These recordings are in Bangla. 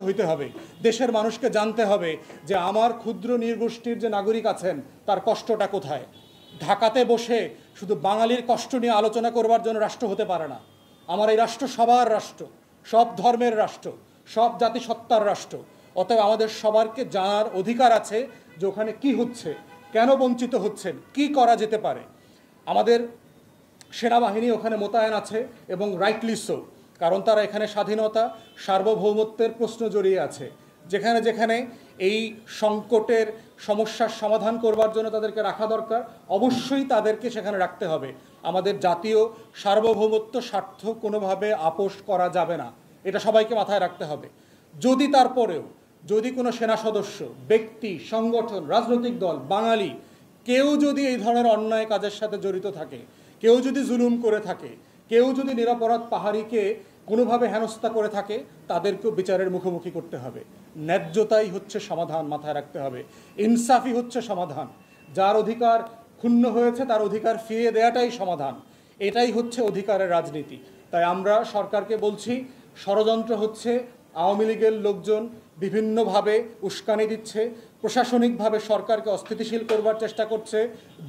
হইতে হবে। দেশের মানুষকে জানতে হবে যে আমার ক্ষুদ্র নৃগোষ্ঠীর যে নাগরিক আছেন তার কষ্টটা কোথায়। ঢাকাতে বসে শুধু বাঙালির কষ্ট নিয়ে আলোচনা করবার জন্য রাষ্ট্র হতে পারে না। আমার এই রাষ্ট্র সবার রাষ্ট্র, সব ধর্মের রাষ্ট্র, সব জাতিসত্তার রাষ্ট্র। অতএব আমাদের সবারকে জানার অধিকার আছে যে ওখানে কী হচ্ছে, কেন বঞ্চিত হচ্ছেন, কি করা যেতে পারে। আমাদের সেনাবাহিনী ওখানে মোতায়েন আছে এবং রাইটলি সো, কারণ তারা এখানে স্বাধীনতা সার্বভৌমত্বের প্রশ্ন জড়িয়ে আছে। যেখানে যেখানে এই সংকটের সমস্যার সমাধান করবার জন্য তাদেরকে রাখা দরকার, অবশ্যই তাদেরকে সেখানে রাখতে হবে। আমাদের জাতীয় সার্বভৌমত্ব স্বার্থ কোনোভাবে আপোস করা যাবে না, এটা সবাইকে মাথায় রাখতে হবে। যদি তারপরেও যদি কোনো সেনা সদস্য, ব্যক্তি, সংগঠন, রাজনৈতিক দল, বাঙালি কেউ যদি এই ধরনের অন্যায় কাজের সাথে জড়িত থাকে, কেউ যদি জুলুম করে থাকে, কেউ যদি নিরপরাধ পাহাড়িকে কোনোভাবে হেনস্থা করে থাকে, তাদেরকেও বিচারের মুখোমুখি করতে হবে। ন্যায্যতাই হচ্ছে সমাধান, মাথায় রাখতে হবে। ইনসাফই হচ্ছে সমাধান। যার অধিকার ক্ষুণ্ণ হয়েছে তার অধিকার ফিরিয়ে দেওয়াটাই সমাধান। এটাই হচ্ছে অধিকারের রাজনীতি। তাই আমরা সরকারকে বলছি, ষড়যন্ত্র হচ্ছে, আওয়ামী লীগের লোকজন বিভিন্নভাবে উস্কানি দিচ্ছে, প্রশাসনিকভাবে সরকারকে অস্থিতিশীল করবার চেষ্টা করছে,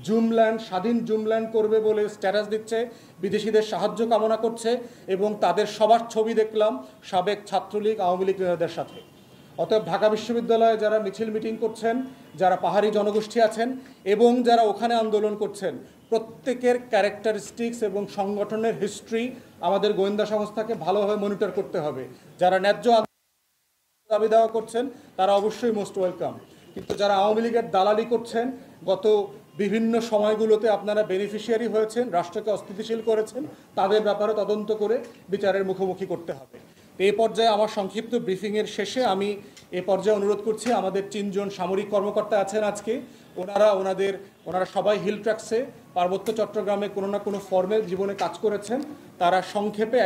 জুমল্যান্ড, স্বাধীন জুমল্যান্ড করবে বলে স্ট্যাটাস দিচ্ছে, বিদেশিদের সাহায্য কামনা করছে এবং তাদের সবার ছবি দেখলাম সাবেক ছাত্রলীগ, আওয়ামী লীগ নেতাদের সাথে। অতএব ঢাকা বিশ্ববিদ্যালয়ে যারা মিছিল মিটিং করছেন, যারা পাহাড়ি জনগোষ্ঠী আছেন এবং যারা ওখানে আন্দোলন করছেন, প্রত্যেকের ক্যারেক্টারিস্টিক্স এবং সংগঠনের হিস্ট্রি আমাদের গোয়েন্দা সংস্থাকে ভালোভাবে মনিটর করতে হবে। যারা ন্যায্য দাবি দেওয়া করছেন তারা অবশ্যই মোস্ট ওয়েলকাম, কিন্তু যারা আওয়ামী লীগের দালালি করছেন, গত বিভিন্ন সময়গুলোতে আপনারা বেনিফিশিয়ারি হয়েছেন, রাষ্ট্রকে অস্থিতিশীল করেছেন, তাদের ব্যাপারে তদন্ত করে বিচারের মুখোমুখি করতে হবে। এই পর্যায়ে আমার সংক্ষিপ্ত ব্রিফিংয়ের শেষে আমি এ পর্যায়ে অনুরোধ করছি, আমাদের 3 জন সামরিক কর্মকর্তা আছেন আজকে, ওনারা সবাই হিল ট্র্যাক্সে পার্বত্য চট্টগ্রামে কোনো না কোনো ফর্মে জীবনে কাজ করেছেন। তারা সংক্ষেপে